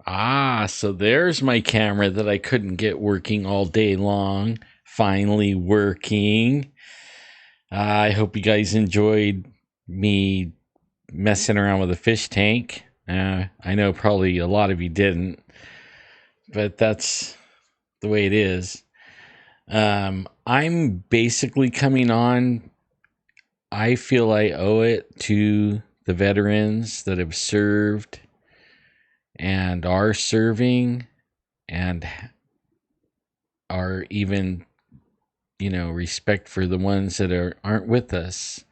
Ah, so there's my camera that I couldn't get working all day long. Finally working. I hope you guys enjoyed me messing around with a fish tank. I know probably a lot of you didn't, but that's the way it is. I'm basically coming on. I feel I owe it to the veterans that have served and are serving and are even, respect for the ones that aren't with us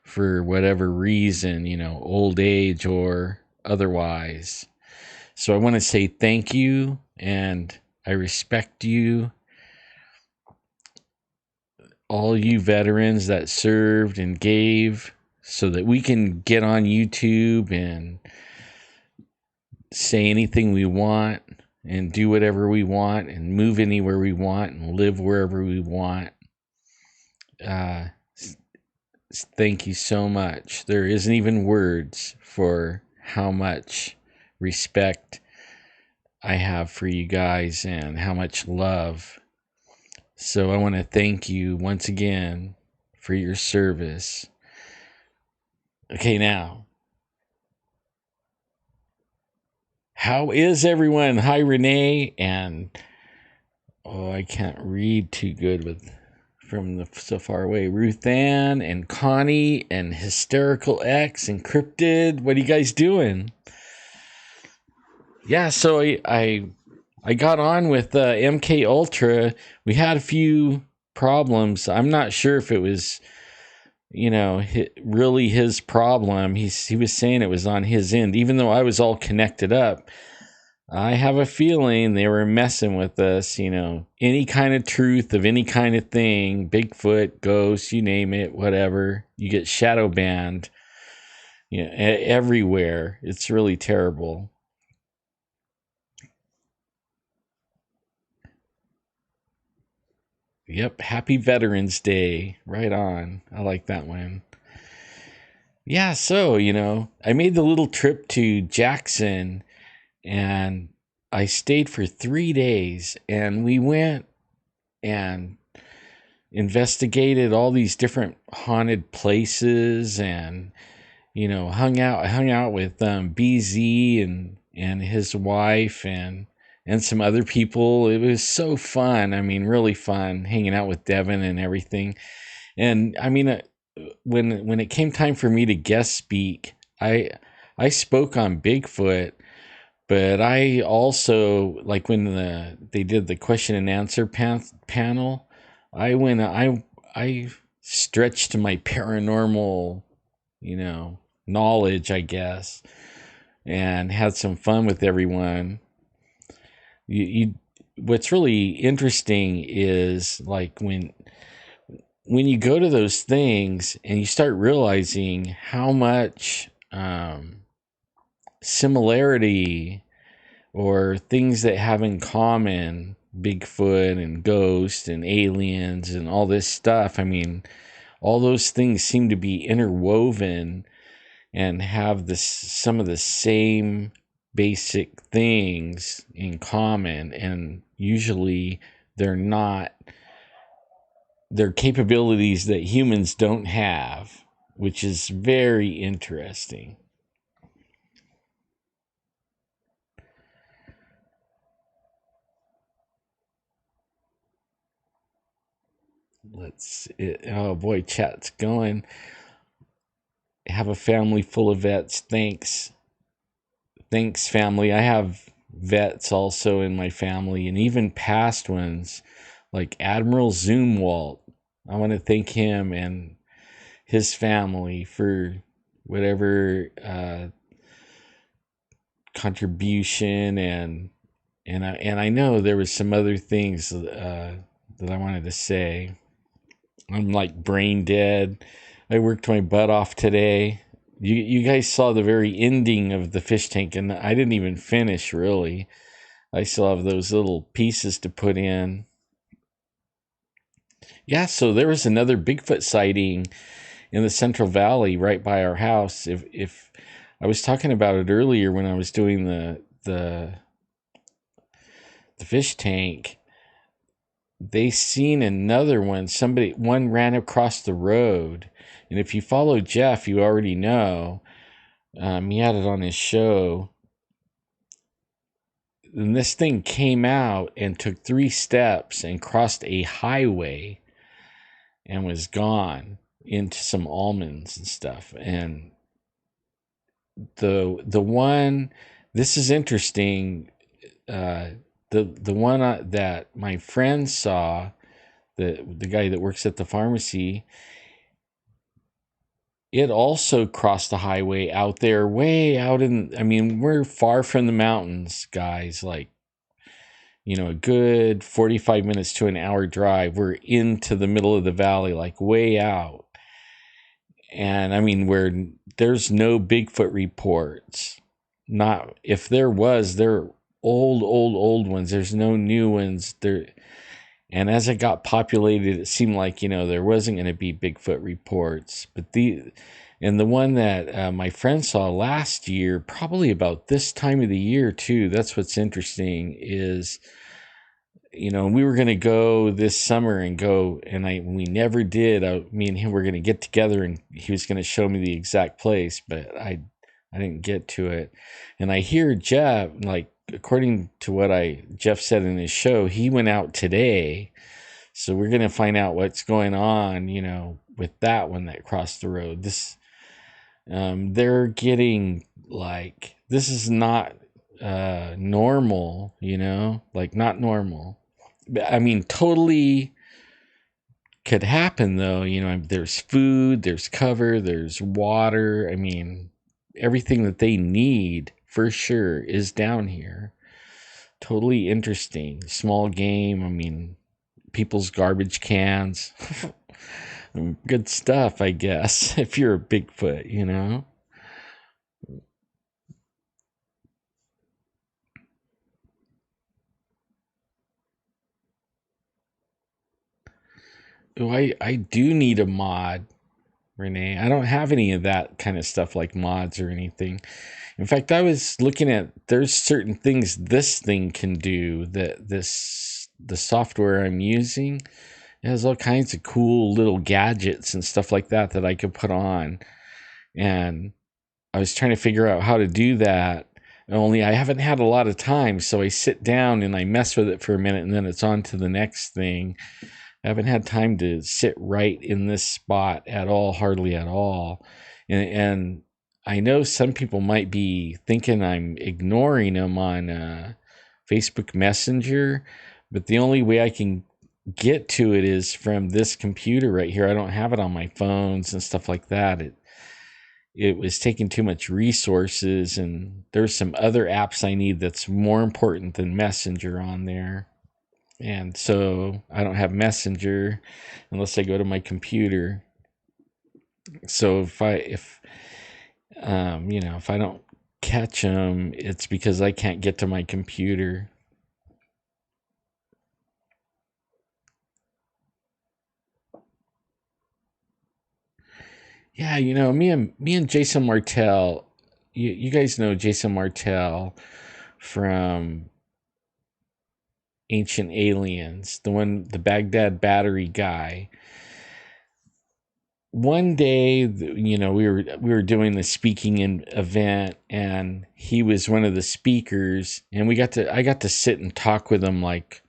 for whatever reason, old age or otherwise. So I want to say thank you and I respect you, all you veterans that served and gave, so that we can get on YouTube and say anything we want and do whatever we want and move anywhere we want and live wherever we want. Uh, Thank you so much. There isn't even words for how much respect I have for you guys and how much love. So I want to thank you once again for your service. Okay, now, how is everyone? Hi, Renee. And, I can't read too good from so far away. Ruth Ann and Connie and Hysterical X and Cryptid. What are you guys doing? Yeah, so I got on with MK Ultra. We had a few problems. I'm not sure if it was, really his problem. He was saying it was on his end, even though I was all connected up. I have a feeling they were messing with us, any kind of truth of any kind of thing, Bigfoot, ghosts, you name it, whatever. You get shadow banned, everywhere. It's really terrible. Yep, happy Veterans Day. Right on. I like that one. Yeah, so, I made the little trip to Jackson and I stayed for 3 days and we went and investigated all these different haunted places and hung out with BZ and his wife and some other people. It was so fun. I mean, really fun hanging out with Devin and everything. And I mean, when it came time for me to guest speak, I spoke on Bigfoot, but I also, like, when they did the question and answer panel, I stretched my paranormal, knowledge, I guess, and had some fun with everyone. You What's really interesting is, like, when you go to those things and you start realizing how much similarity or things that have in common, Bigfoot and ghosts and aliens and all this stuff. I mean, all those things seem to be interwoven and have some of the same basic things in common, and usually they're not, they're capabilities that humans don't have, which is very interesting. Oh boy, chat's going. Have a family full of vets. Thanks, family. I have vets also in my family, and even past ones, like Admiral Zoomwalt. I want to thank him and his family for whatever contribution, and I know there was some other things that I wanted to say. I'm like brain dead. I worked my butt off today. You guys saw the very ending of the fish tank, and I didn't even finish, really. I still have those little pieces to put in. Yeah, so there was another Bigfoot sighting in the Central Valley right by our house. If I was talking about it earlier when I was doing the fish tank, they seen another one. One ran across the road, and if you follow Jeff, you already know. He had it on his show. And this thing came out and took 3 steps and crossed a highway and was gone into some almonds and stuff. And the one, this is interesting. The one that my friend saw, the guy that works at the pharmacy, it also crossed the highway out there, way out in, I mean, we're far from the mountains, guys, like, a good 45 minutes to an hour drive. We're into the middle of the valley, like way out. And I mean, where there's no Bigfoot reports. Not, if there was, they're old ones. There's no new ones there. And as it got populated, it seemed like, there wasn't going to be Bigfoot reports. But the one that my friend saw last year, probably about this time of the year too, that's what's interesting is, we were going to go this summer and we never did. Me and him were going to get together and he was going to show me the exact place, but I didn't get to it. And I hear Jeff, like, according to what Jeff said in his show, he went out today. So we're going to find out what's going on, with that one that crossed the road. They're getting, like, this is not normal, like, not normal. I mean, totally could happen though. There's food, there's cover, there's water. I mean, everything that they need for sure is down here. Totally interesting. Small game. I mean, people's garbage cans. Good stuff, I guess, if you're a Bigfoot, Oh, I do need a mod, Renee. I don't have any of that kind of stuff like mods or anything. In fact, I was looking at, there's certain things this thing can do that the software I'm using, it has all kinds of cool little gadgets and stuff like that I could put on. And I was trying to figure out how to do that. Only I haven't had a lot of time, so I sit down and I mess with it for a minute and then it's on to the next thing. I haven't had time to sit right in this spot at all, hardly at all. And I know some people might be thinking I'm ignoring them on Facebook Messenger, but the only way I can get to it is from this computer right here. I don't have it on my phones and stuff like that. It was taking too much resources, and there's some other apps I need that's more important than Messenger on there. And so I don't have Messenger unless I go to my computer. So if I don't catch them, it's because I can't get to my computer. Yeah, me and Jason Martell, you guys know Jason Martell from Ancient Aliens, the Baghdad battery guy. One day, we were doing the speaking event, and he was one of the speakers, and I got to sit and talk with him, like,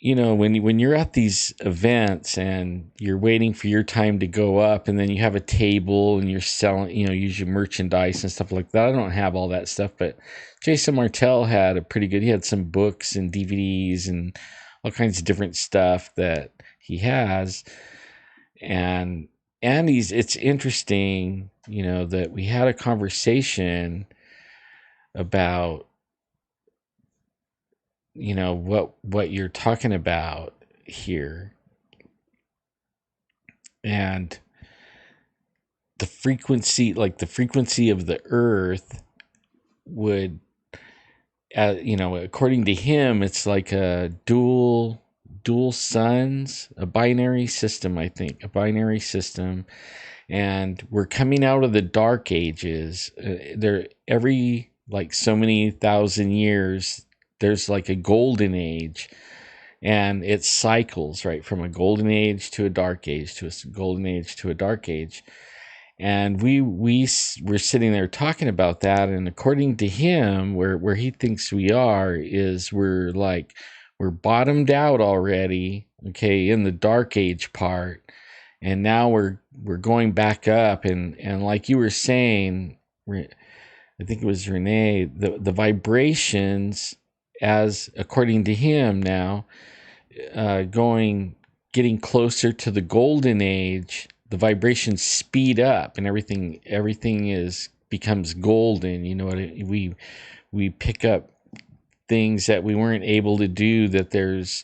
when you're at these events and you're waiting for your time to go up, and then you have a table and you're selling, usually merchandise and stuff like that. I don't have all that stuff, but Jason Martell had he had some books and DVDs and all kinds of different stuff that he has. And it's interesting, that we had a conversation about, what you're talking about here, and the frequency of the earth would, according to him, it's like a dual suns, a binary system, I think, and we're coming out of the dark ages. Every like so many thousand years, there's like a golden age, and it cycles, right, from a golden age to a dark age to a golden age to a dark age. And we were sitting there talking about that, and according to him, where he thinks we are is we're bottomed out already, okay, in the dark age part, and now we're going back up, and like you were saying, I think it was Renee, the vibrations, as according to him now, getting closer to the golden age, the vibrations speed up, and everything becomes golden. You know what we pick up things that we weren't able to do, that there's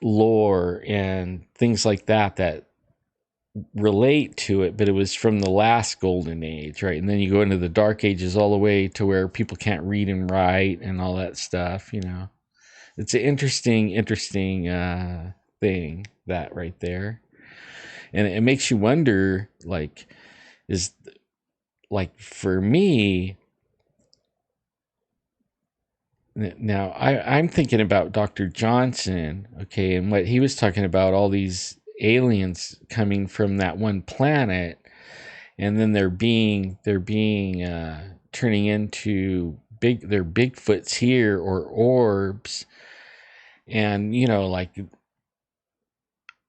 lore and things like that relate to it, but it was from the last golden age, right? And then you go into the dark ages all the way to where people can't read and write and all that stuff. It's an interesting thing, that right there. And it makes you wonder, for me now, I'm thinking about Dr. Johnson, okay, and what he was talking about, all these aliens coming from that one planet, and then they're being turning into they're Bigfoots here, or orbs. And like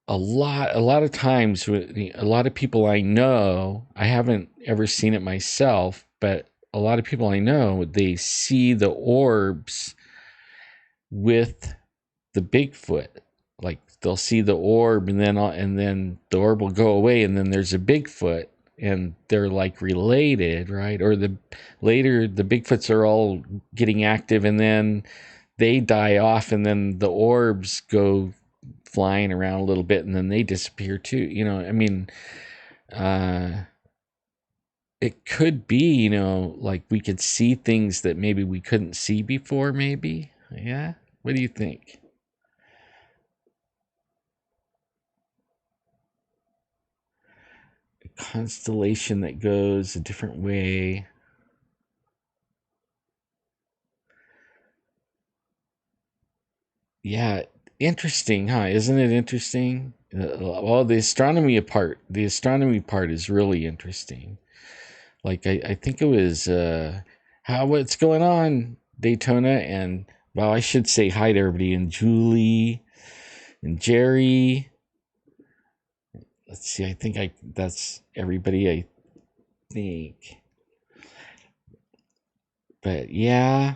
a lot of times, a lot of people I know, I haven't ever seen it myself, but a lot of people I know, they see the orbs with the Bigfoot. Like they'll see the orb, and then the orb will go away, and then there's a Bigfoot, and they're like related, right? Or later the Bigfoots are all getting active, and then they die off, and then the orbs go flying around a little bit, and then they disappear too. I mean, it could be, like we could see things that maybe we couldn't see before, maybe. Yeah. What do you think? A constellation that goes a different way. Yeah, interesting, huh? Isn't it interesting? Well, the astronomy part is really interesting. Like I think it was what's going on, Daytona, and well, I should say hi to everybody, and Julie and Jerry. Let's see, I think that's everybody, I think. But yeah.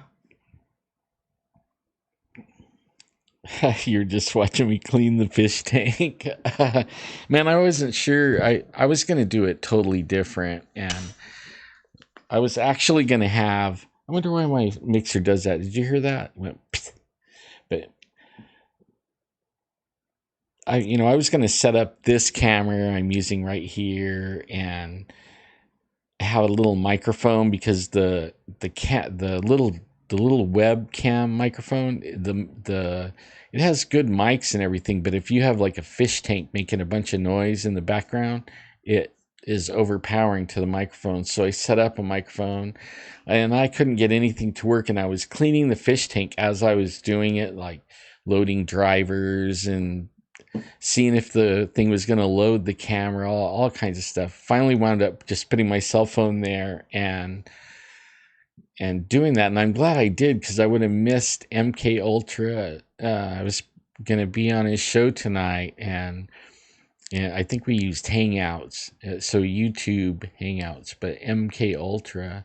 You're just watching me clean the fish tank. Man, I wasn't sure. I was going to do it totally different. And I was actually going to have. I wonder why my mixer does that. Did you hear that? It went, but I was going to set up this camera I'm using right here, and have a little microphone, because the little webcam microphone, it has good mics and everything, but if you have like a fish tank making a bunch of noise in the background, it is overpowering to the microphone. So I set up a microphone, and I couldn't get anything to work, and I was cleaning the fish tank as I was doing it, like loading drivers and seeing if the thing was going to load the camera, all kinds of stuff. Finally wound up just putting my cell phone there and doing that, and I'm glad I did, because I would have missed MK Ultra. I was going to be on his show tonight, and I think we used Hangouts, so YouTube Hangouts, but MK Ultra.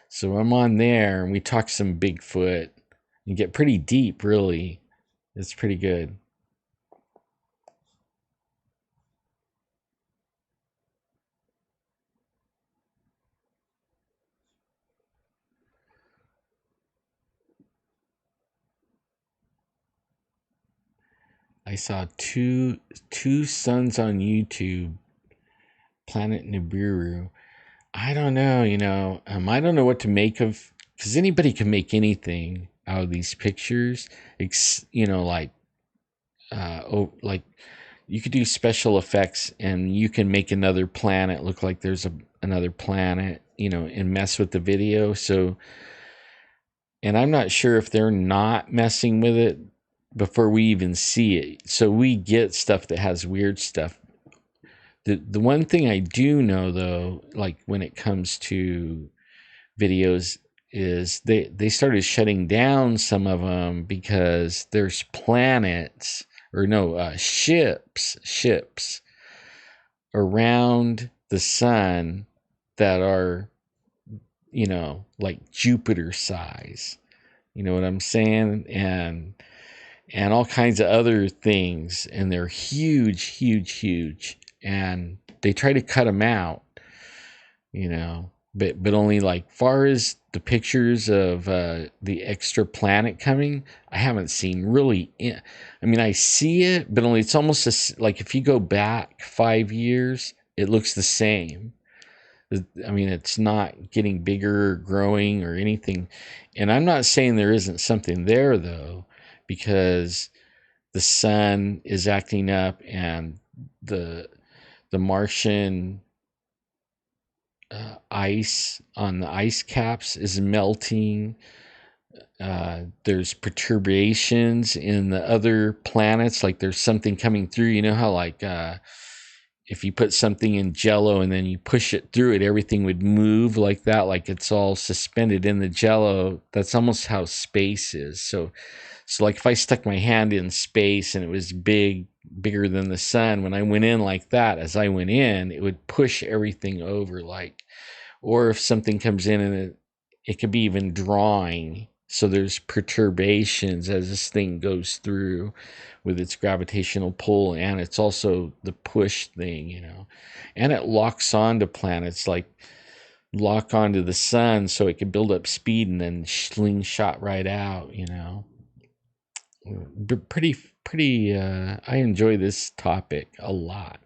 So I'm on there, and we talk some Bigfoot and get pretty deep, really. It's pretty good. I saw two sons on YouTube, Planet Nibiru. I don't know, I don't know what to make of, because anybody can make anything out of these pictures. Like, like you could do special effects, and you can make another planet look like there's another planet, and mess with the video. So, and I'm not sure if they're not messing with it before we even see it. So we get stuff that has weird stuff. The one thing I do know, though, like when it comes to videos, is they started shutting down some of them because there's planets, or no, ships around the sun that are, like Jupiter size. You know what I'm saying? And all kinds of other things, and they're huge, huge, huge. And they try to cut them out, but only like far as the pictures of the extra planet coming, I haven't seen really. I mean, I see it, but only it's almost like if you go back 5 years, it looks the same. I mean, it's not getting bigger or growing or anything. And I'm not saying there isn't something there, though, because the sun is acting up and the Martian ice on the ice caps is melting. There's perturbations in the other planets, like there's something coming through. You know how like if you put something in jello and then you push it through it, everything would move like that, like it's all suspended in the jello. That's almost how space is. So like if I stuck my hand in space and it was bigger than the sun, when I went in like that, as I went in, it would push everything over, like, or if something comes in and it could be even drawing. So there's perturbations as this thing goes through with its gravitational pull, and it's also the push thing, and it locks onto planets, like lock onto the sun so it can build up speed and then slingshot right out, pretty I enjoy this topic a lot.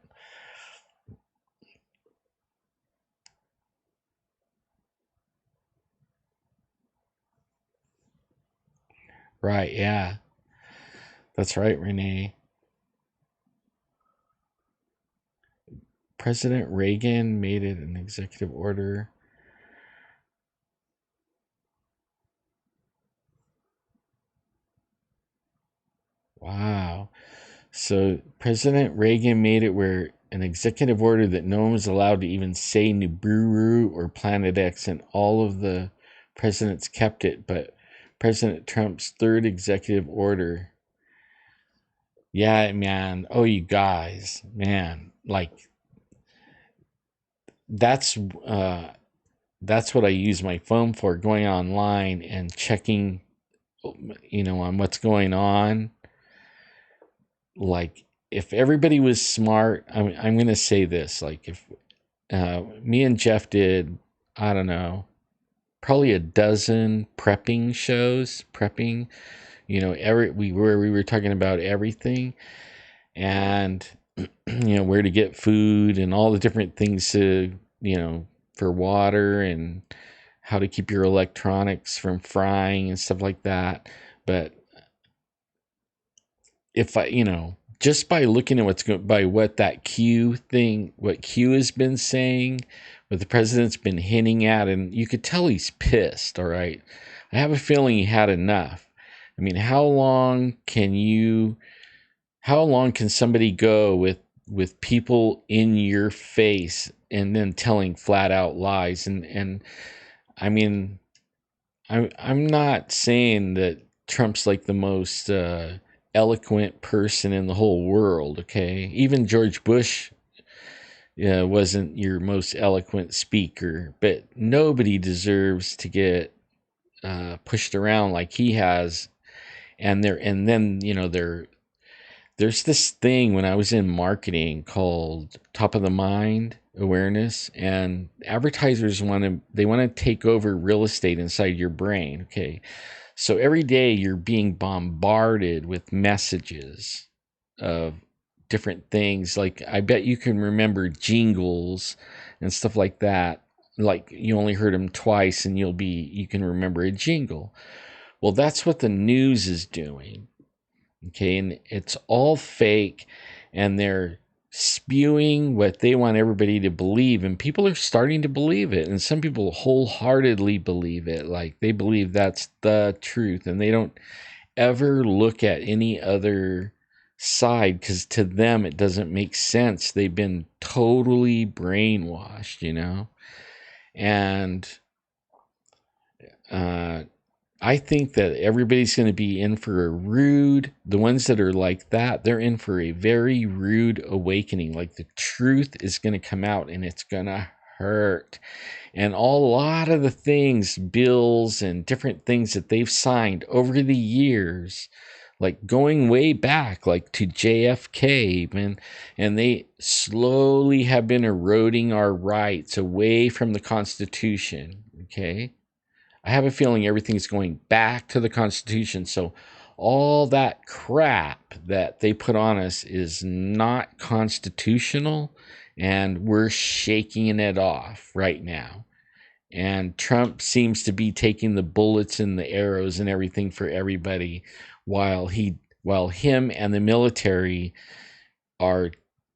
Right, yeah. That's right, Renee. President Reagan made it an executive order. Wow. So President Reagan made it where an executive order that no one was allowed to even say Nibiru or Planet X, and all of the presidents kept it, but President Trump's third executive order. Yeah, man. Oh, you guys, man. Like that's that's what I use my phone for, going online and checking, on what's going on. Like if everybody was smart, I'm going to say this, like if me and Jeff did, I don't know, probably a dozen prepping shows, where we were talking about everything, and where to get food and all the different things to, for water, and how to keep your electronics from frying and stuff like that. But if I, just by looking at by what that what Q has been saying, what the president's been hinting at, and you could tell he's pissed. All right. I have a feeling he had enough. I mean, how long can somebody go with people in your face and then telling flat out lies? And I mean, I'm not saying that Trump's like the most eloquent person in the whole world, okay? Even George Bush wasn't your most eloquent speaker, but nobody deserves to get pushed around like he has. And then there's this thing when I was in marketing called top of the mind awareness, and advertisers want to take over real estate inside your brain, okay? So every day you're being bombarded with messages of different things. Like I bet you can remember jingles and stuff like that. Like you only heard them twice and you can remember a jingle. Well, that's what the news is doing. Okay, and it's all fake, and they're spewing what they want everybody to believe, and people are starting to believe it, and some people wholeheartedly believe it, like they believe that's the truth, and they don't ever look at any other side because to them it doesn't make sense. They've been totally brainwashed, and I think that everybody's going to be in for the ones that are like that, they're in for a very rude awakening. Like the truth is going to come out and it's going to hurt. And a lot of the things, bills and different things that they've signed over the years, like going way back, like to JFK even, and they slowly have been eroding our rights away from the Constitution, okay? I have a feeling everything's going back to the Constitution. So all that crap that they put on us is not constitutional, and we're shaking it off right now. And Trump seems to be taking the bullets and the arrows and everything for everybody, while him and the military are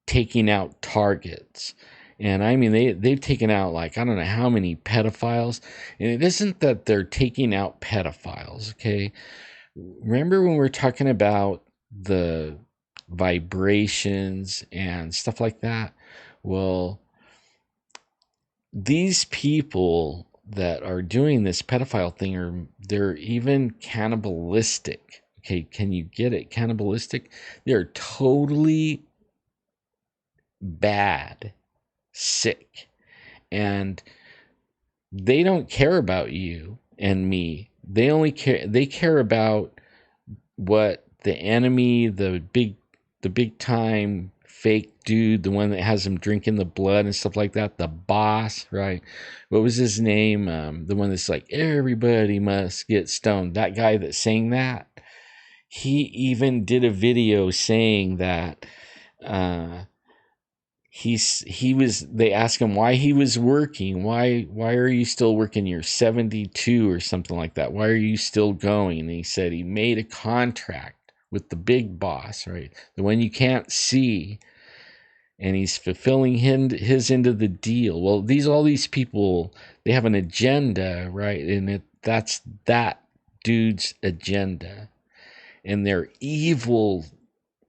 taking out targets. And I mean, they've taken out, like, I don't know how many pedophiles. And it isn't that they're taking out pedophiles, okay? Remember when we were talking about the vibrations and stuff like that? Well, these people that are doing this pedophile thing they're even cannibalistic. Okay, can you get it? Cannibalistic? They're totally bad, sick, and they don't care about you and me. They care about what the enemy, the big time fake dude, the one that has them drinking the blood and stuff like that, the boss, right? What was his name? The one that's like, everybody must get stoned. That guy that sang that, he even did a video saying that they asked him why he was working. Why are you still working? You're 72 or something like that. Why are you still going? And he said he made a contract with the big boss, right? The one you can't see, and he's fulfilling his end of the deal. Well, all these people, they have an agenda, right? And that's that dude's agenda. And they're evil,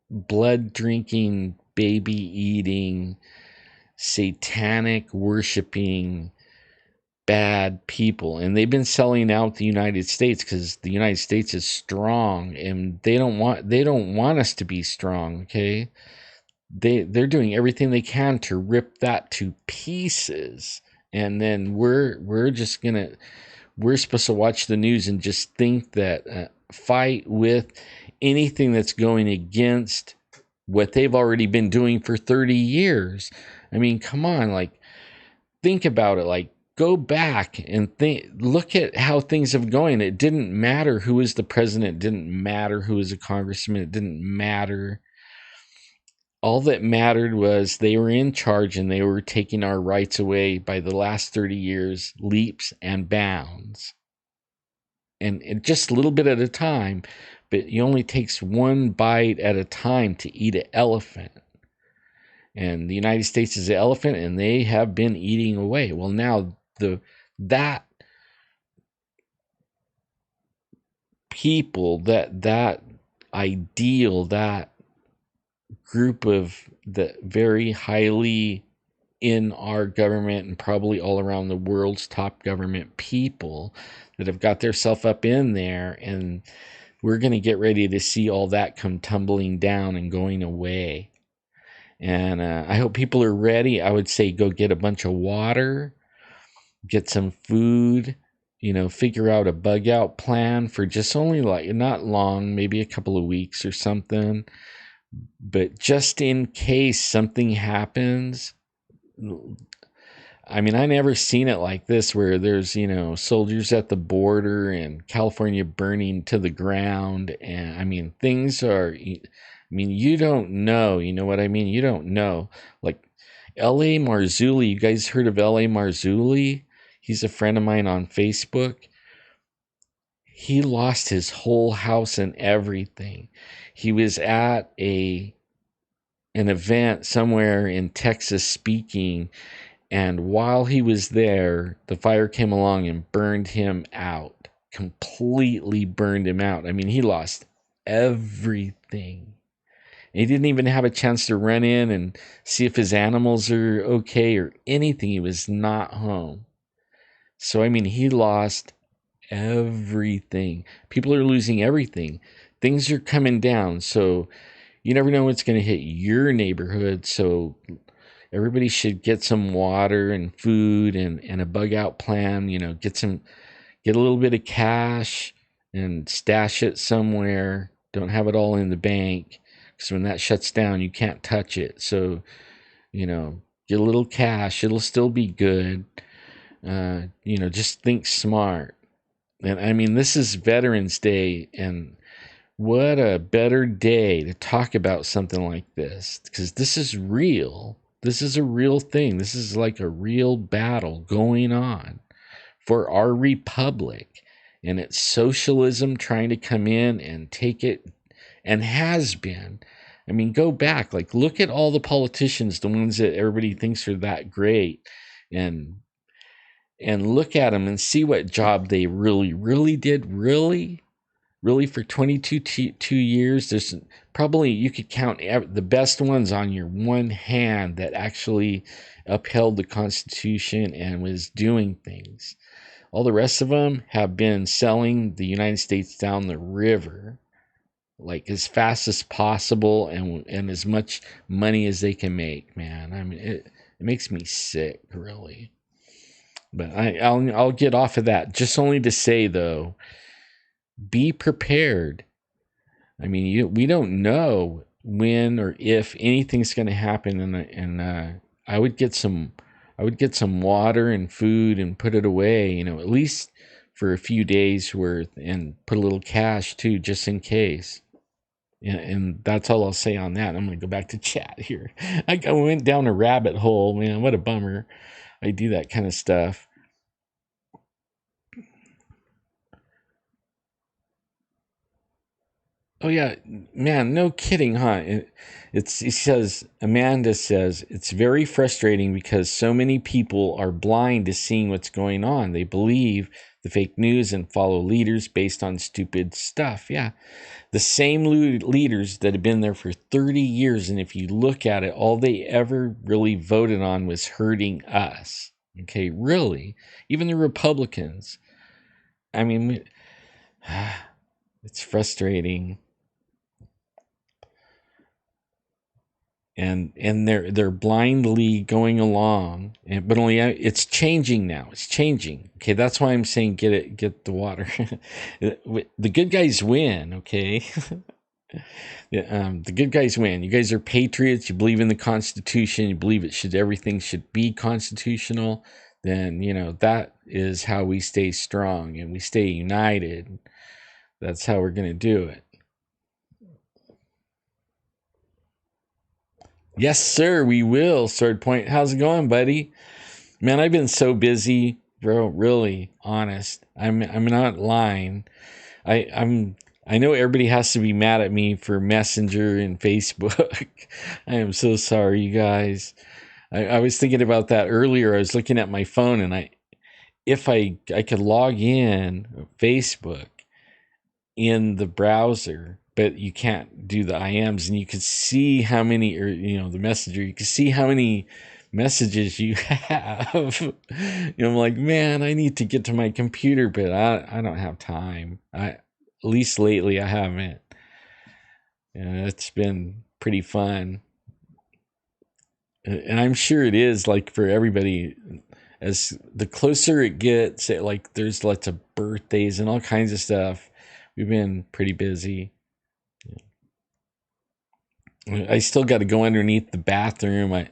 blood drinking, baby eating, satanic worshiping bad people, and they've been selling out the United States because the United States is strong, and they don't want us to be strong. Okay, they're doing everything they can to rip that to pieces, and then we're supposed to watch the news and just think that fight with anything that's going against what they've already been doing for 30 years. I mean, come on, like, think about it. Like, go back and look at how things have going. It didn't matter who was the president. It didn't matter who was a congressman. It didn't matter. All that mattered was they were in charge, and they were taking our rights away by the last 30 years, leaps and bounds. And just a little bit at a time, but it only takes one bite at a time to eat an elephant. And the United States is the elephant, and they have been eating away. Well, now that people, that ideal, that group of the very highly in our government and probably all around the world's top government people that have got their self up in there, and we're going to get ready to see all that come tumbling down and going away. And I hope people are ready. I would say go get a bunch of water, get some food, figure out a bug out plan for just only, like, not long, maybe a couple of weeks or something. But just in case something happens, I mean, I never seen it like this where there's, soldiers at the border and California burning to the ground. And I mean, you don't know, you know what I mean? You don't know. Like L.A. Marzulli, you guys heard of L.A. Marzulli? He's a friend of mine on Facebook. He lost his whole house and everything. He was at an an event somewhere in Texas speaking, and while he was there, the fire came along and burned him out. Completely burned him out. I mean, he lost everything. He didn't even have a chance to run in and see if his animals are okay or anything. He was not home. So, I mean, he lost everything. People are losing everything. Things are coming down. So, you never know what's going to hit your neighborhood. So, everybody should get some water and food and a bug out plan. You know, get a little bit of cash and stash it somewhere. Don't have it all in the bank, because when that shuts down, you can't touch it. So, you know, get a little cash. It'll still be good. Just think smart. And I mean, this is Veterans Day, and what a better day to talk about something like this, because this is real. This is a real thing. This is like a real battle going on for our republic, and it's socialism trying to come in and take it, and has been. I mean, go back, like, look at all the politicians, the ones that everybody thinks are that great, and look at them and see what job they really did. Really, for 22 years, there's probably, you could count the best ones on your one hand that actually upheld the Constitution and was doing things. All the rest of them have been selling the United States down the river, like, as fast as possible, and as much money as they can make. Man, I mean, it makes me sick, really. But I'll get off of that. Just only to say, though, be prepared. I mean, we don't know when or if anything's going to happen, and I would get some water and food and put it away, at least for a few days worth, and put a little cash too, just in case. And that's all I'll say on that. I'm going to go back to chat here. I went down a rabbit hole, man. What a bummer. I do that kind of stuff. Oh yeah, man, no kidding, huh? Amanda says it's very frustrating because so many people are blind to seeing what's going on. They believe the fake news and follow leaders based on stupid stuff. Yeah, the same leaders that have been there for 30 years, and if you look at it, all they ever really voted on was hurting us. Okay, really, even the Republicans. I mean, it's frustrating. And they're blindly going along, but only it's changing now. It's changing. Okay, that's why I'm saying get the water. The good guys win. Okay, the good guys win. You guys are patriots. You believe in the Constitution. You believe everything should be constitutional. Then that is how we stay strong and we stay united. That's how we're gonna do it. Yes, sir, we will. Sword Point. How's it going, buddy? Man, I've been so busy, bro. Really, honest. I'm not lying. I know everybody has to be mad at me for Messenger and Facebook. I am so sorry, you guys. I was thinking about that earlier. I was looking at my phone, and if I could log in Facebook in the browser, but you can't do the IMs, and you could see how many, or the messenger, you can see how many messages you have. I'm like, man, I need to get to my computer, but I don't have time. At least lately I haven't. It's been pretty fun, and I'm sure it is, like, for everybody. As the closer it gets, like, there's lots of birthdays and all kinds of stuff. We've been pretty busy. I still got to go underneath the bathroom. I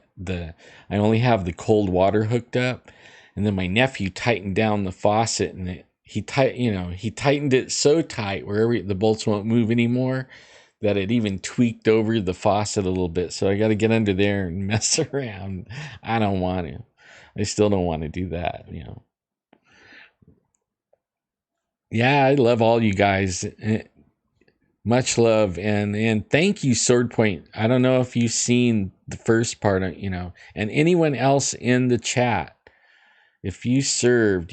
only have the cold water hooked up, and then my nephew tightened down the faucet, and he tightened it so tight where the bolts won't move anymore, that it even tweaked over the faucet a little bit. So I got to get under there and mess around. I don't want to. I still don't want to do that. Yeah, I love all you guys. Much love, and thank you, Sword Point. I don't know if you've seen the first part, and anyone else in the chat. If you served,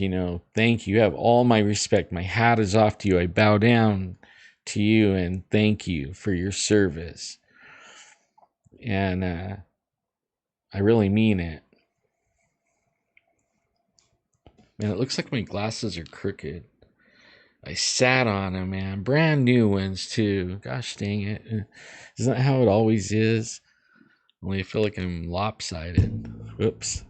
thank you. You have all my respect. My hat is off to you. I bow down to you and thank you for your service. And I really mean it. Man, it looks like my glasses are crooked. I sat on them, man. Brand new ones, too. Gosh dang it. Isn't that how it always is? Only I feel like I'm lopsided. Whoops.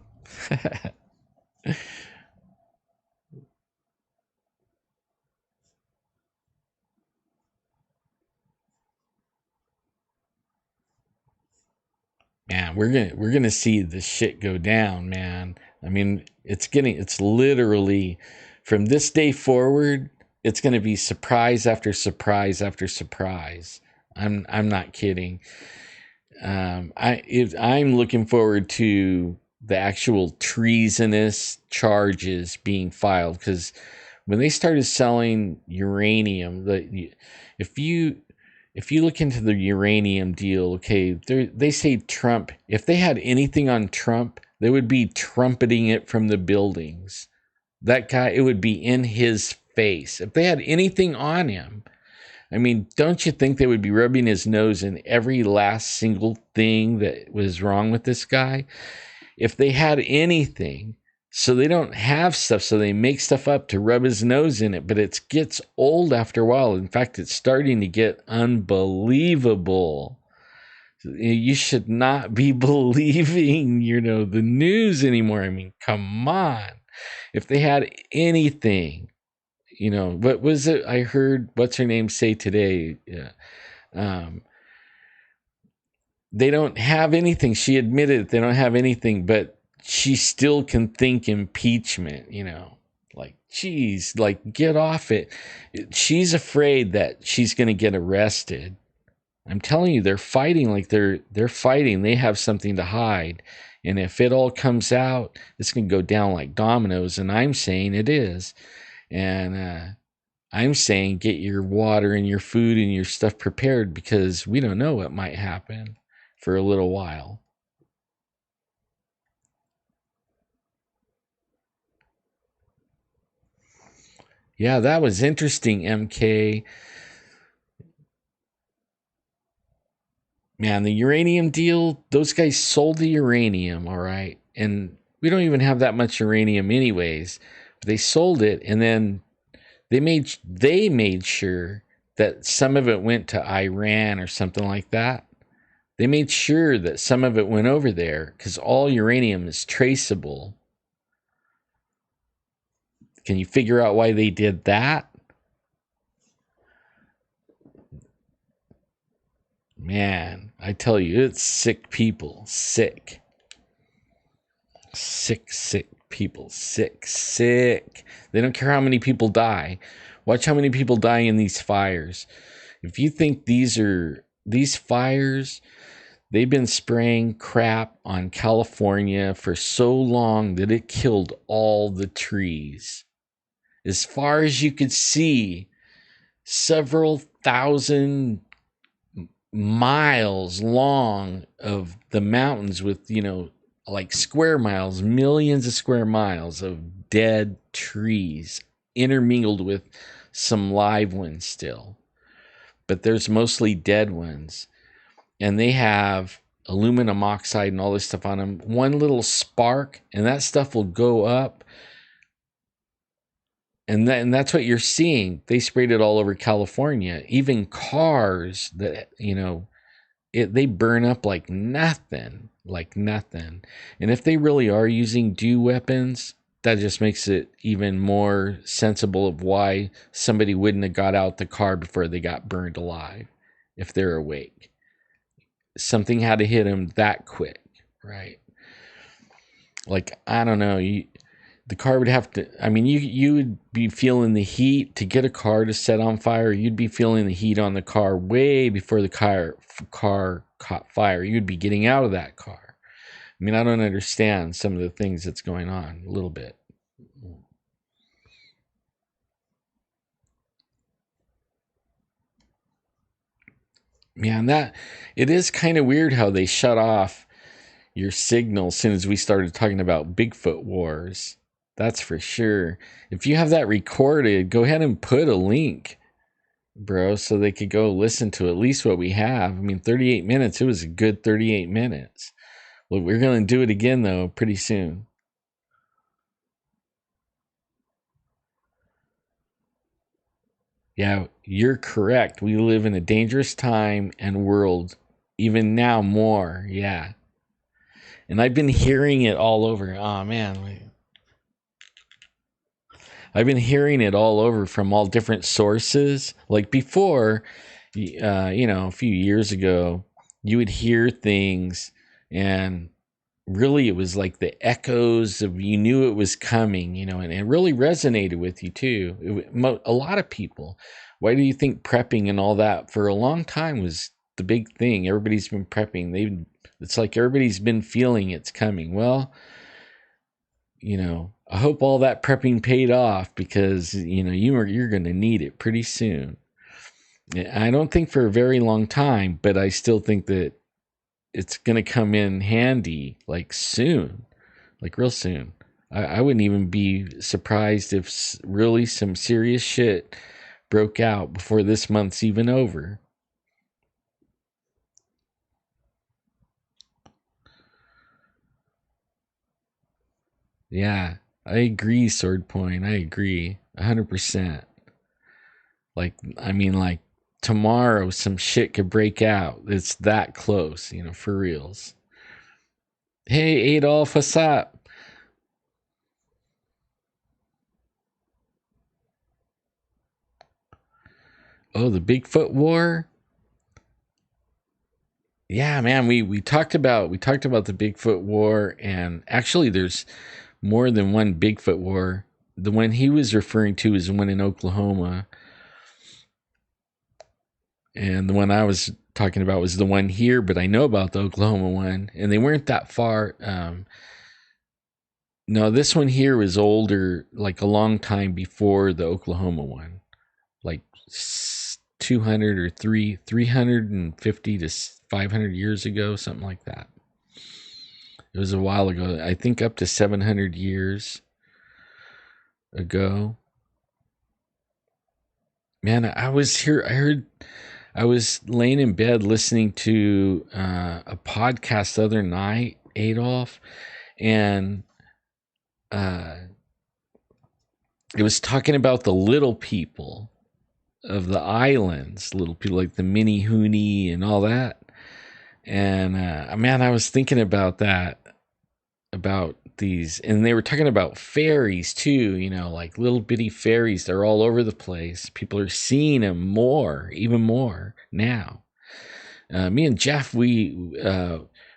Man, we're gonna see the shit go down, man. I mean, it's literally from this day forward, it's gonna be surprise after surprise after surprise. I'm not kidding. I'm looking forward to the actual treasonous charges being filed, because when they started selling uranium, if you if you look into the uranium deal, okay, they say Trump, if they had anything on Trump, they would be trumpeting it from the buildings. That guy, it would be in his face. If they had anything on him, I mean, don't you think they would be rubbing his nose in every last single thing that was wrong with this guy? If they had anything, so they don't have stuff, so they make stuff up to rub his nose in it, but it gets old after a while. In fact, it's starting to get unbelievable. You should not be believing, the news anymore. I mean, come on. If they had anything, what was it I heard what's her name say today? They don't have anything. She admitted they don't have anything, but she still can think impeachment, like, geez, like, get off it. She's afraid that she's going to get arrested. I'm telling you, they're fighting like they're fighting. They have something to hide. And if it all comes out, it's going to go down like dominoes. And I'm saying it is. And I'm saying get your water and your food and your stuff prepared, because we don't know what might happen for a little while. Yeah, that was interesting, MK. Man, the uranium deal, those guys sold the uranium, all right? And we don't even have that much uranium anyways. But they sold it, and then they made sure that some of it went to Iran or something like that. They made sure that some of it went over there, because all uranium is traceable. Can you figure out why they did that? Man, I tell you, it's sick people. Sick. Sick people. Sick. They don't care how many people die. Watch how many people die in these fires. If you think these fires, they've been spraying crap on California for so long that it killed all the trees. As far as you could see, several thousand miles long of the mountains with, like square miles, millions of square miles of dead trees intermingled with some live ones still. But there's mostly dead ones. And they have aluminum oxide and all this stuff on them. One little spark, and that stuff will go up. And that's what you're seeing. They sprayed it all over California. Even cars that, they burn up like nothing. And if they really are using dew weapons, that just makes it even more sensible of why somebody wouldn't have got out the car before they got burned alive if they're awake. Something had to hit them that quick, right? Like, I don't know, the car would have to, I mean, you would be feeling the heat to get a car to set on fire. You'd be feeling the heat on the car way before the car caught fire. You'd be getting out of that car. I mean, I don't understand some of the things that's going on a little bit. Man, that it is kind of weird how they shut off your signal as soon as we started talking about Bigfoot wars. That's for sure. If you have that recorded, go ahead and put a link, bro, so they could go listen to at least what we have. I mean, 38 minutes, it was a good 38 minutes. Well, we're going to do it again, though, pretty soon. Yeah, you're correct. We live in a dangerous time and world, even now more. Yeah. And I've been hearing it all over. Oh, man. I've been hearing it all over from all different sources. Like before, a few years ago, you would hear things, and really it was like the echoes of, you knew it was coming, and it really resonated with you too. A lot of people. Why do you think prepping and all that for a long time was the big thing? Everybody's been prepping. It's like everybody's been feeling it's coming. Well, I hope all that prepping paid off, because you're going to need it pretty soon. I don't think for a very long time, but I still think that it's going to come in handy, like soon, like real soon. I wouldn't even be surprised if really some serious shit broke out before this month's even over. Yeah, I agree, Sword Point. I agree 100%. Like, I mean, like tomorrow, some shit could break out. It's that close, for reals. Hey, Adolf, what's up? Oh, the Bigfoot War. Yeah, man, we talked about the Bigfoot War, and actually, there's more than one Bigfoot War. The one he was referring to is the one in Oklahoma, and the one I was talking about was the one here. But I know about the Oklahoma one, and they weren't that far. No, this one here was older, like a long time before the Oklahoma one, like 200 or 350 to 500 years ago, something like that. It was a while ago. I think up to 700 years ago. Man, I was here. I was laying in bed listening to a podcast the other night, Adolf, and uh, it was talking about the little people of the islands, little people like the mini Hoonie and all that. And man, I was thinking about that, about these, and they were talking about fairies too, like little bitty fairies. They're all over the place. People are seeing them more, even more now. Me and Jeff, we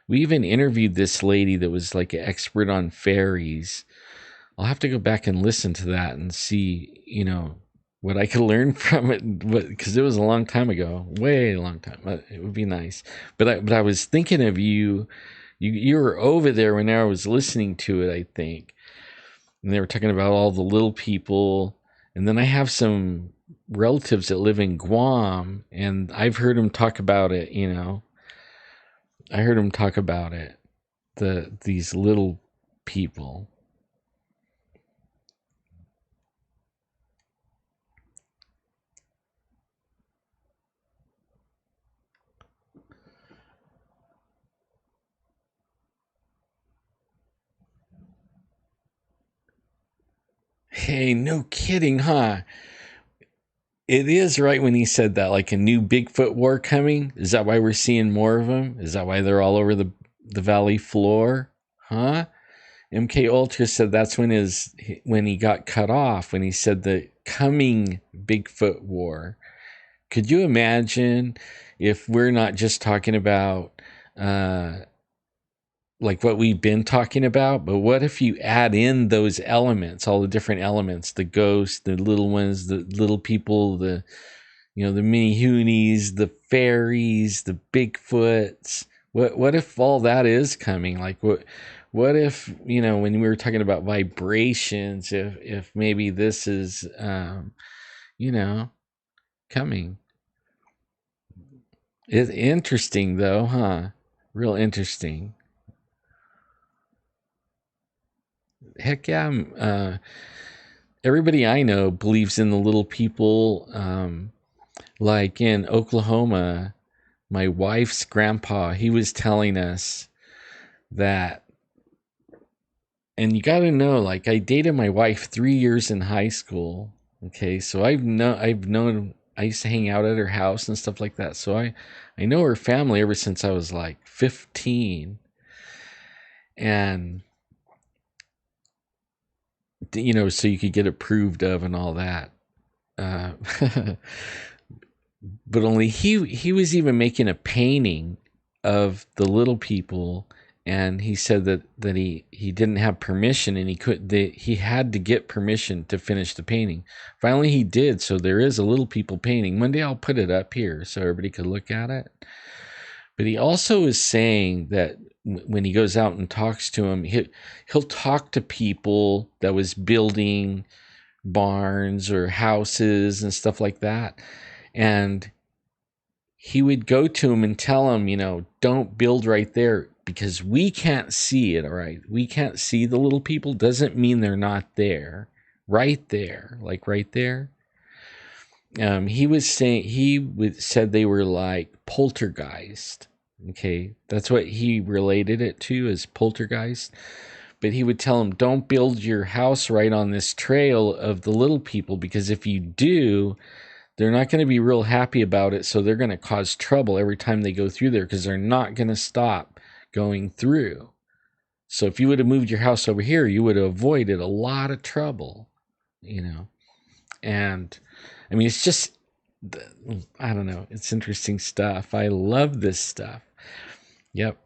even interviewed this lady that was like an expert on fairies. I'll have to go back and listen to that and see, what I could learn from it, because it was a long time ago, way a long time. But it would be nice. But I was thinking of you. You were over there when I was listening to it, I think, and they were talking about all the little people. And then I have some relatives that live in Guam, and I've heard them talk about it. I heard them talk about it. These little people. Hey, no kidding, huh? It is right when he said that, like a new Bigfoot war coming. Is that why we're seeing more of them? Is that why they're all over the valley floor? Huh? MK Ultra said that's when he got cut off, when he said the coming Bigfoot war. Could you imagine if we're not just talking about like what we've been talking about, but what if you add in those elements, all the different elements, the ghosts, the little ones, the little people, the mini Hoonies, the fairies, the Bigfoots. What if all that is coming? Like what if, when we were talking about vibrations, if maybe this is you know, coming. It's interesting though, huh? Real interesting. Heck yeah. Everybody I know believes in the little people. Like in Oklahoma, my wife's grandpa, he was telling us that, and you got to know, like, I dated my wife 3 years in high school. Okay, so I've known, I used to hang out at her house and stuff like that. So I know her family ever since I was like 15. And so you could get approved of and all that. Uh, but only he was even making a painting of the little people, and he said that he didn't have permission, and he had to get permission to finish the painting. Finally he did, so there is a little people painting. One day I'll put it up here so everybody could look at it. But he also is saying that when he goes out and talks to him, he'll talk to people that was building barns or houses and stuff like that. And he would go to him and tell him, don't build right there because we can't see it. All right. We can't see the little people. Doesn't mean they're not there. Right there. Like right there. He was saying, said they were like poltergeist. Okay. That's what he related it to, as poltergeist. But he would tell him, don't build your house right on this trail of the little people, because if you do, they're not going to be real happy about it. So they're going to cause trouble every time they go through there, because they're not going to stop going through. So if you would have moved your house over here, you would have avoided a lot of trouble, And I mean, it's just, I don't know. It's interesting stuff. I love this stuff. Yep.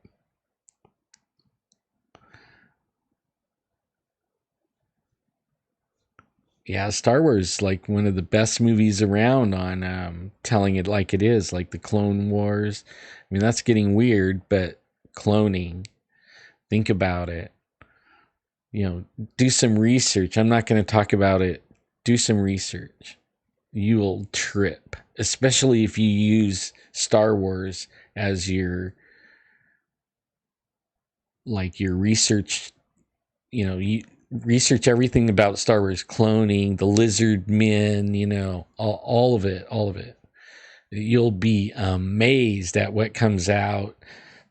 Yeah, Star Wars, like one of the best movies around on telling it like it is, like the Clone Wars. I mean, that's getting weird, but cloning, think about it. Do some research. I'm not going to talk about it. Do some research. You will trip, especially if you use Star Wars as your research. You research everything about Star Wars, cloning, the lizard men, all of it, all of it. You'll be amazed at what comes out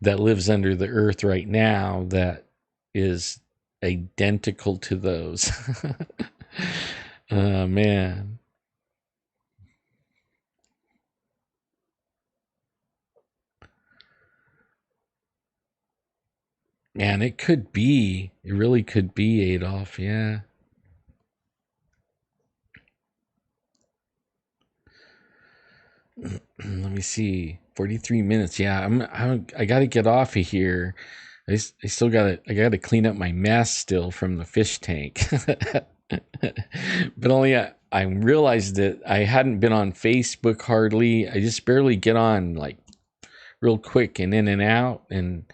that lives under the earth right now that is identical to those. Oh, man. Man, it could be. It really could be Adolf, yeah. Let me see. 43 minutes. Yeah, I got to get off of here. I still I got to clean up my mess still from the fish tank. But only I realized that I hadn't been on Facebook hardly. I just barely get on, like, real quick and in and out, and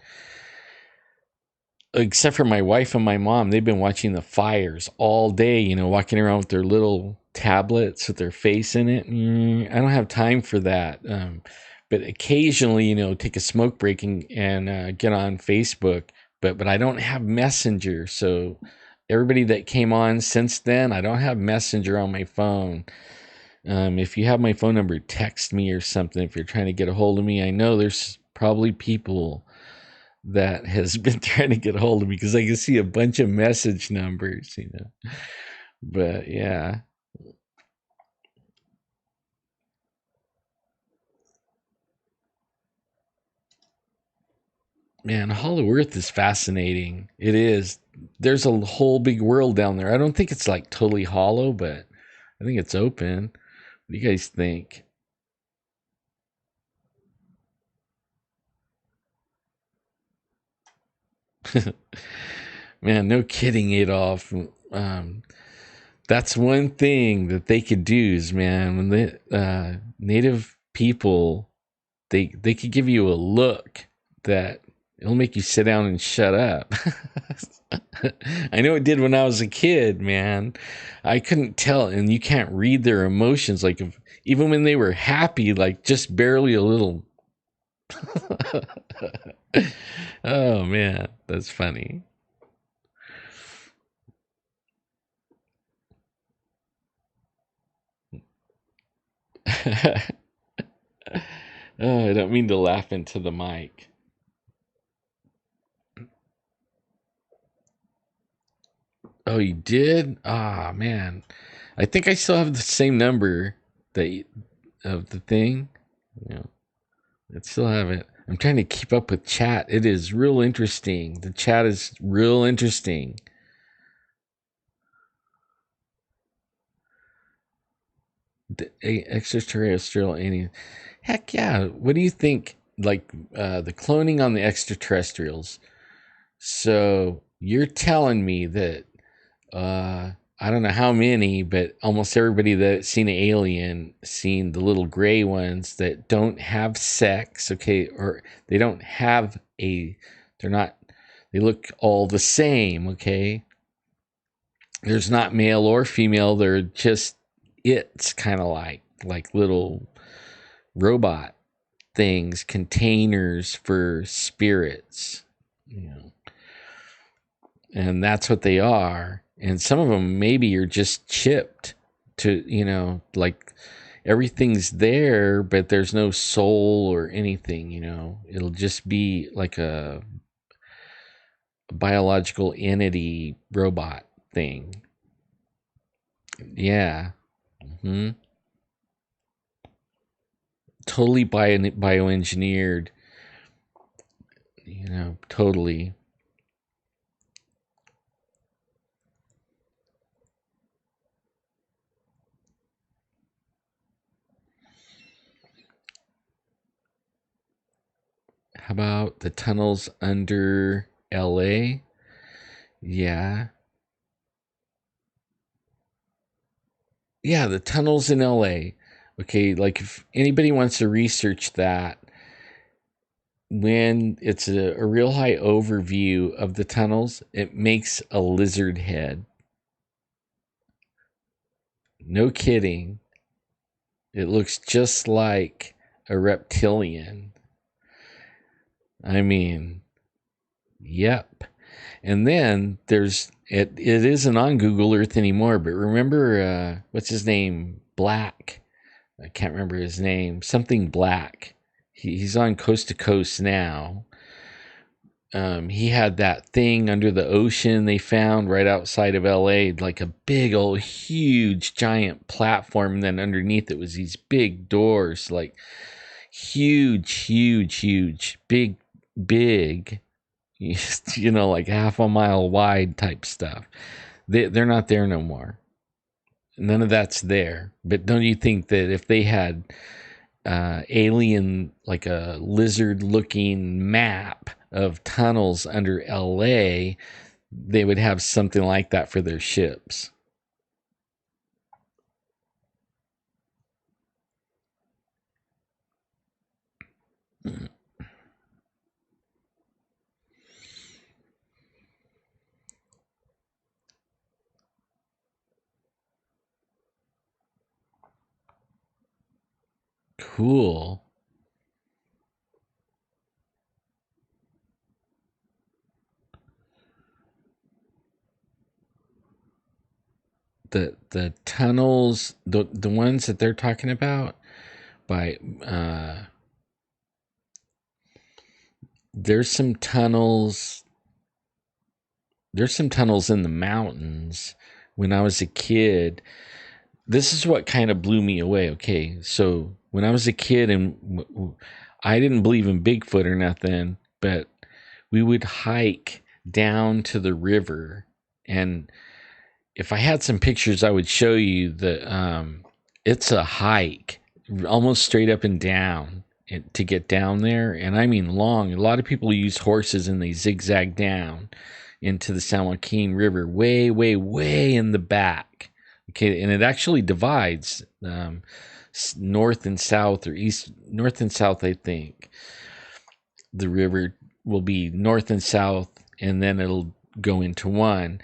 except for my wife and my mom, they've been watching the fires all day, walking around with their little tablets with their face in it. I don't have time for that. But occasionally, take a smoke break and get on Facebook. But I don't have Messenger. So everybody that came on since then, I don't have Messenger on my phone. If you have my phone number, text me or something if you're trying to get a hold of me. I know there's probably people that has been trying to get a hold of me because I can see a bunch of message numbers, But yeah. Man, Hollow Earth is fascinating. It is. There's a whole big world down there. I don't think it's like totally hollow, but I think it's open. What do you guys think? Man, no kidding, Adolf. That's one thing that they could do is, man, when the native people, they could give you a look that it'll make you sit down and shut up. I know it did when I was a kid, man. I couldn't tell, and you can't read their emotions. Like, even when they were happy, like just barely a little Oh man, that's funny. Oh, I don't mean to laugh into the mic. Oh, you did? Ah, man. I think I still have the same number that of the thing. You know, I still have it. I'm trying to keep up with chat. It is real interesting. The chat is real interesting. The extraterrestrial alien. Heck yeah. What do you think? Like the cloning on the extraterrestrials. So you're telling me that I don't know how many, but almost everybody that's seen an alien, seen the little gray ones that don't have sex, okay, or they don't have they're not, they look all the same, okay? There's not male or female, they're just, it's kind of like little robot things, containers for spirits, you know, and that's what they are. And some of them maybe are just chipped to, like everything's there, but there's no soul or anything, it'll just be like a biological entity robot thing. Yeah. Hmm. Totally bioengineered, totally. How about the tunnels under LA? Yeah. Yeah, the tunnels in LA. Okay, like if anybody wants to research that, when it's a real high overview of the tunnels, it makes a lizard head. No kidding. It looks just like a reptilian. I mean, yep. And then it isn't on Google Earth anymore, but remember what's his name? Black. I can't remember his name. Something Black. He's on Coast to Coast now. He had that thing under the ocean they found right outside of LA, like a big old huge giant platform, and then underneath it was these big doors, like huge, big, like half a mile wide type stuff. They're not there no more. None of that's there. But don't you think that if they had alien, like a lizard looking map of tunnels under LA, they would have something like that for their ships? Cool. The tunnels, the ones that they're talking about, by there's some tunnels there's some tunnels in the mountains. When I was a kid, this is what kind of blew me away. Okay, so when I was a kid, and I didn't believe in Bigfoot or nothing, but we would hike down to the river, and if I had some pictures, I would show you that it's a hike, almost straight up and down to get down there, and I mean long. A lot of people use horses and they zigzag down into the San Joaquin River, way in the back. Okay, and it actually divides north and south, or east, north and south. I think the river will be north and south, and then it'll go into one.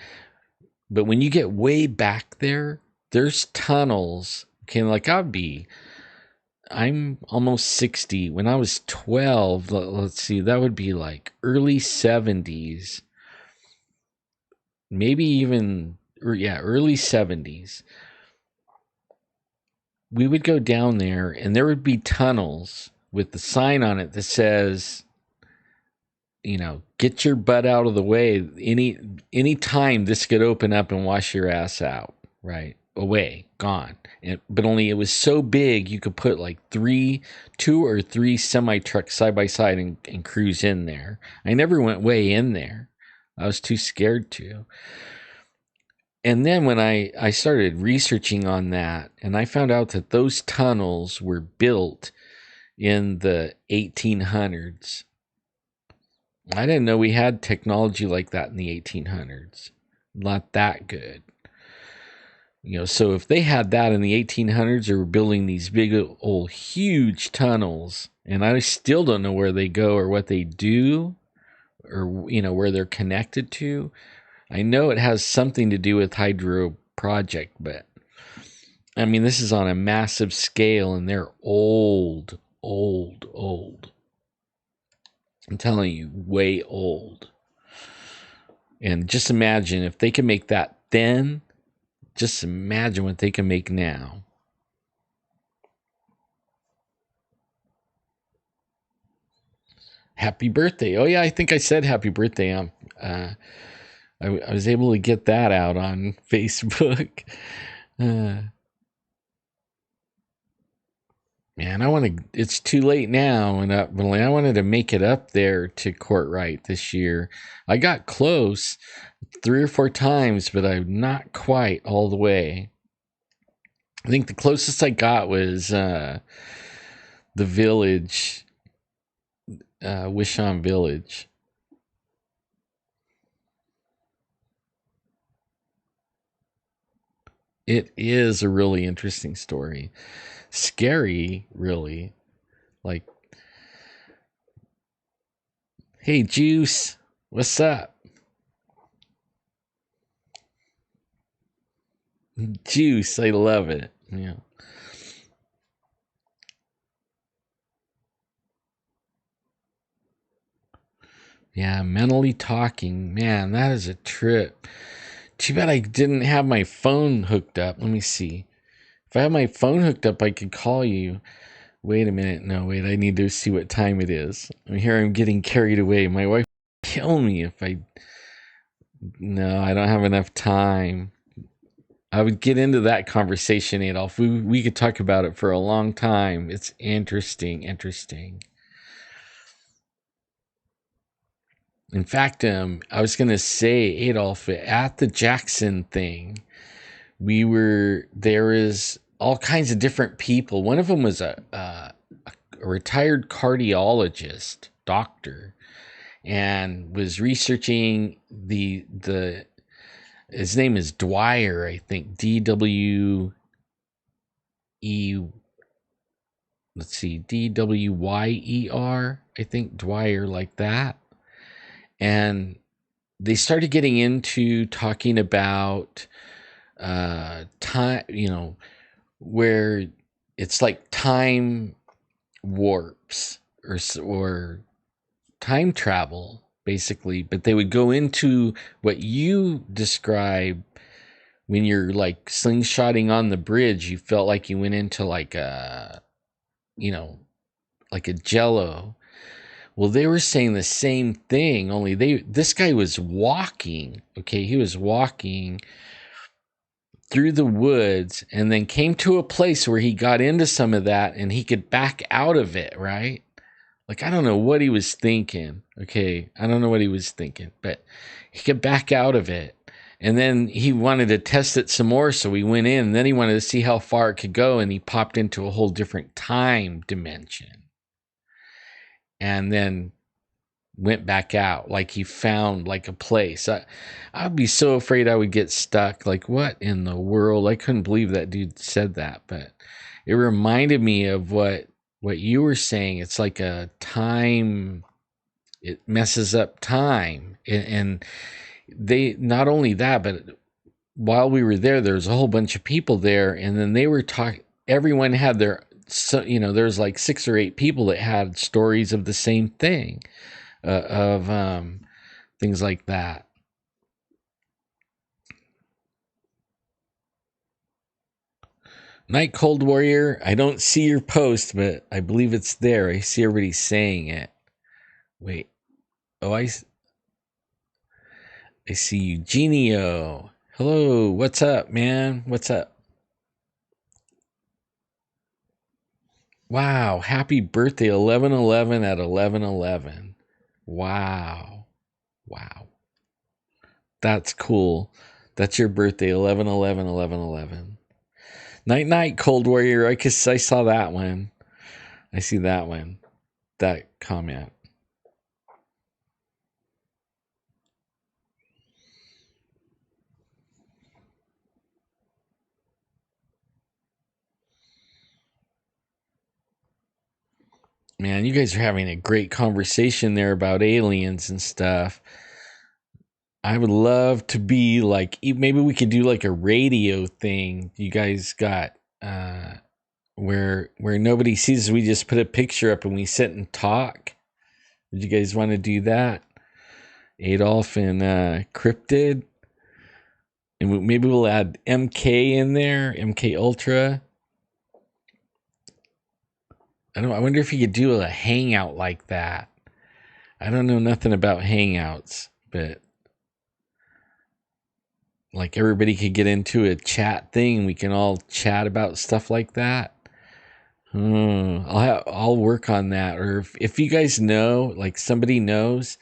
But when you get way back there, there's tunnels. Okay, like I'd be I'm almost 60. When I was 12, let's see, that would be like early 70s, maybe even, yeah, early 70s. We would go down there and there would be tunnels with the sign on it that says, get your butt out of the way. Any time this could open up and wash your ass out, right? Away, gone. But only it was so big you could put like two or three semi trucks side by side and cruise in there. I never went way in there. I was too scared to. And then when I started researching on that, and I found out that those tunnels were built in the 1800s. I didn't know we had technology like that in the 1800s. Not that good. So if they had that in the 1800s, they were building these big old huge tunnels, and I still don't know where they go or what they do or where they're connected to. I know it has something to do with hydro project, but I mean, this is on a massive scale and they're old. I'm telling you, way old. And just imagine if they can make that then, just imagine what they can make now. Happy birthday. Oh yeah, I think I said happy birthday. I was able to get that out on Facebook. Man, it's too late now, but I wanted to make it up there to Courtright this year. I got close 3 or 4 times, but I'm not quite all the way. I think the closest I got was the village, Wishon Village. It is a really interesting story. Scary, really. Like, hey, Juice, what's up? Juice, I love it. Yeah. Yeah, mentally talking. Man, that is a trip. Too bad I didn't have my phone hooked up. Let me see. If I had my phone hooked up, I could call you. Wait a minute. No, wait. I need to see what time it is. I'm getting carried away. My wife would kill me if I... No, I don't have enough time. I would get into that conversation, Adolf. We could talk about it for a long time. It's interesting. In fact, I was going to say, Adolf, at the Jackson thing, there is all kinds of different people. One of them was a retired cardiologist, doctor, and was researching his name is Dwyer, I think, DWE, let's see, DWYER, I think, Dwyer, like that. And they started getting into talking about time, where it's like time warps or time travel, basically. But they would go into what you describe when you're like slingshotting on the bridge. You felt like you went into like a jello. Well, they were saying the same thing, only this guy was walking. Okay, he was walking through the woods and then came to a place where he got into some of that and he could back out of it, right? Like, I don't know what he was thinking. Okay, I don't know what he was thinking, but he could back out of it. And then he wanted to test it some more, so he went in, and then he wanted to see how far it could go, and he popped into a whole different time dimension. And then went back out, like he found like a place. I'd be so afraid I would get stuck. Like, what in the world? I couldn't believe that dude said that, but it reminded me of what you were saying. It's like a time, it messes up time. And they, not only that, but while we were there was a whole bunch of people there, and then they were talking, everyone had so, there's like 6 or 8 people that had stories of the same thing, of things like that. Night Cold Warrior, I don't see your post, but I believe it's there. I see everybody saying it. Wait. Oh, I see Eugenio. Hello, what's up, man? What's up? Wow, happy birthday, 11/11 at 11/11. Wow. Wow. That's cool. That's your birthday, 11/11, 11/11. Night night, Cold Warrior. I saw that one. I see that one. That comment. Man, you guys are having a great conversation there about aliens and stuff. I would love to be like, maybe we could do like a radio thing. You guys got where nobody sees us. We just put a picture up and we sit and talk. Would you guys want to do that? Adolf and Cryptid, and maybe we'll add MK in there, MK Ultra. I wonder if you could do a hangout like that. I don't know nothing about hangouts, but like everybody could get into a chat thing. We can all chat about stuff like that. I'll work on that. Or if you guys know, like somebody knows,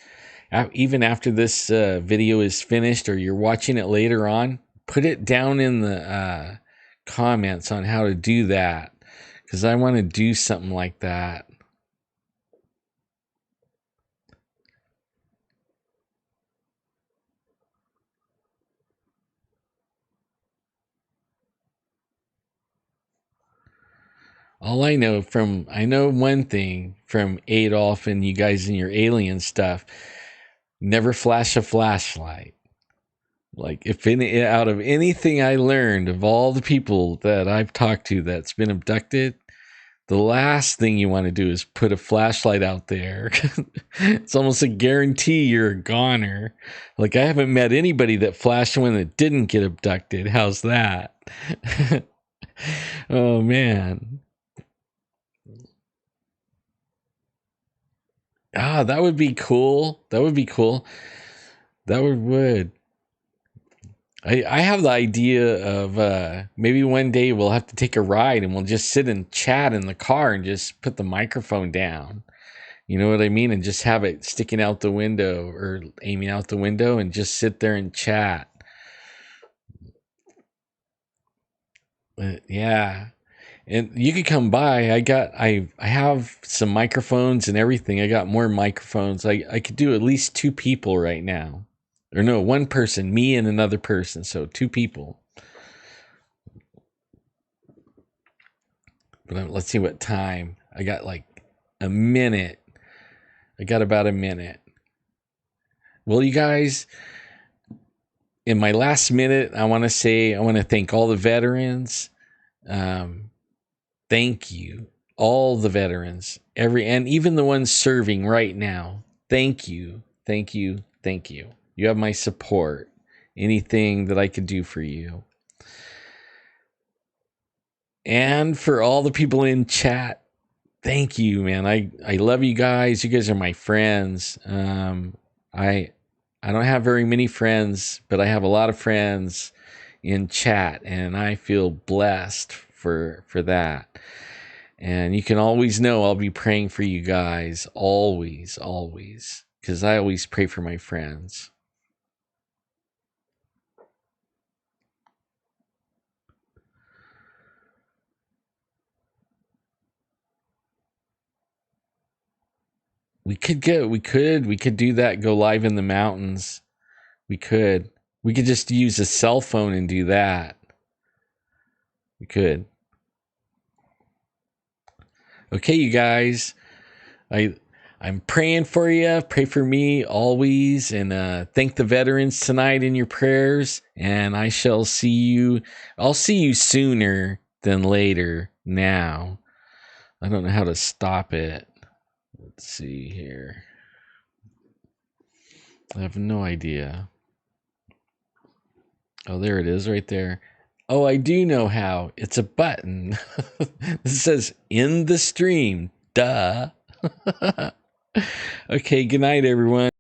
even after this video is finished, or you're watching it later on, put it down in the comments on how to do that, because I want to do something like that. I know one thing from Adolf and you guys and your alien stuff: never flash a flashlight. Like, out of anything I learned of all the people that I've talked to that's been abducted, the last thing you want to do is put a flashlight out there. It's almost a guarantee you're a goner. Like, I haven't met anybody that flashed one that didn't get abducted. How's that? Oh, man. That would be cool. That would be cool. That would. I have the idea of maybe one day we'll have to take a ride and we'll just sit and chat in the car and just put the microphone down. You know what I mean? And just have it sticking out the window or aiming out the window and just sit there and chat. Yeah. And you could come by. I have some microphones and everything. I got more microphones. I could do at least 2 people right now. Or no, 1 person, me and another person. So 2 people. But let's see what time. I got like a minute. I got about a minute. Well, you guys, in my last minute, I want to thank all the veterans. Thank you. All the veterans. And even the ones serving right now. Thank you. Thank you. Thank you. You have my support. Anything that I could do for you. And for all the people in chat, thank you, man. I love you guys. You guys are my friends. I don't have very many friends, but I have a lot of friends in chat, and I feel blessed for that. And you can always know I'll be praying for you guys. Always, always. Because I always pray for my friends. We could do that, go live in the mountains. We could just use a cell phone and do that. We could. Okay, you guys. I'm praying for you. Pray for me always. And thank the veterans tonight in your prayers. And I shall see you. I'll see you sooner than later now. I don't know how to stop it. Let's see here. I have no idea. Oh, there it is right there. Oh, I do know how. It's a button. This says in the stream. Duh. Okay, good night, everyone.